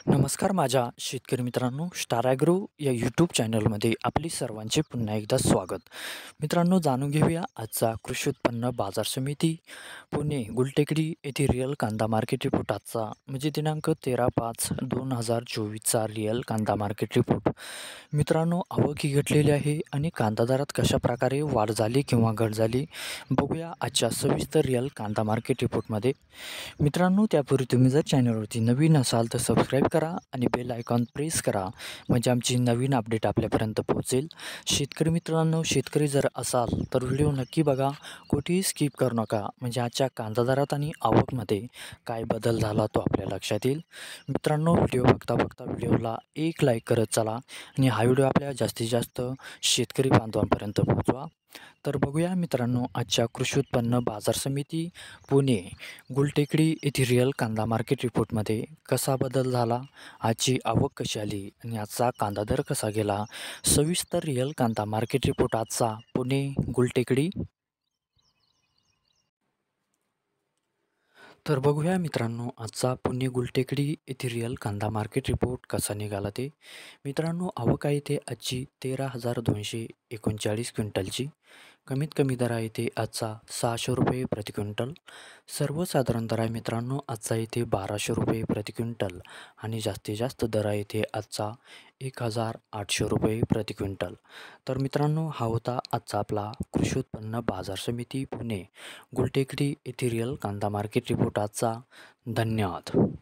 नमस्कार माझ्या शेतकरी मित्रांनो, स्टार ॲग्रो या यूट्यूब चॅनलमध्ये आपली सर्वांचे पुन्हा एकदा स्वागत. मित्रांनो, जाणून घेऊया आजचा कृषी उत्पन्न बाजार समिती पुणे गुलटेकडी येथे रिअल कांदा मार्केट रिपोर्ट आजचा म्हणजे दिनांक 13/5/2024चा रिअल कांदा मार्केट रिपोर्ट. मित्रांनो, आवक ही घटलेली आहे आणि कांदा दरात कशा प्रकारे वाढ झाली किंवा घट झाली बघूया आजच्या सविस्तर रिअल कांदा मार्केट रिपोर्टमध्ये. मित्रांनो, त्यापूर्वी तुम्ही जर चॅनलवरती नवीन असाल तर सबस्क्राईब करा आणि बेल आयकॉन प्रेस करा म्हणजे आमची नवीन अपडेट आपल्यापर्यंत पोहोचेल. शेतकरी मित्रांनो, शेतकरी जर असाल तर व्हिडिओ नक्की बघा, कुठेही स्किप करू नका म्हणजे आजच्या कांदा दरात आणि आवकमध्ये काय बदल झाला तो आपल्या लक्षात येईल. मित्रांनो, व्हिडिओ बघता बघता व्हिडिओला एक लाईक करत चला आणि हा व्हिडिओ आपल्या जास्तीत जास्त शेतकरी बांधवांपर्यंत पोहोचवा. तर बघूया मित्रांनो, आजच्या कृषी उत्पन्न बाजार समिती पुणे गुलटेकडी येथे रिअल कांदा मार्केट रिपोर्टमध्ये कसा बदल झाला, आजची आवक कशी आली आणि आजचा कांदा दर कसा गेला. सविस्तर रिअल कांदा मार्केट रिपोर्ट आजचा पुणे गुलटेकडी. तर बघूया मित्रांनो, आजचा पुणे गुलटेकडी येथे रिअल कांदा मार्केट रिपोर्ट कसा निघाला ते. मित्रांनो, आवक आहे ते आजची 13,239 क्विंटलची. कमीत कमी दर आहे ते आजचा 600 रुपये प्रति क्विंटल. सर्वसाधारण दर आहे मित्रांनो आजचा इथे 1200 रुपये प्रति क्विंटल आणि जास्तीत जास्त दर आहे ते आजचा 1,800 रुपये प्रति क्विंटल. तर मित्रांनो, हा होता आजचा आपला कृषी उत्पन्न बाजार समिती पुणे गुलटेकडी येथे रिअल कांदा मार्केट रिपोर्ट आजचा. धन्यवाद.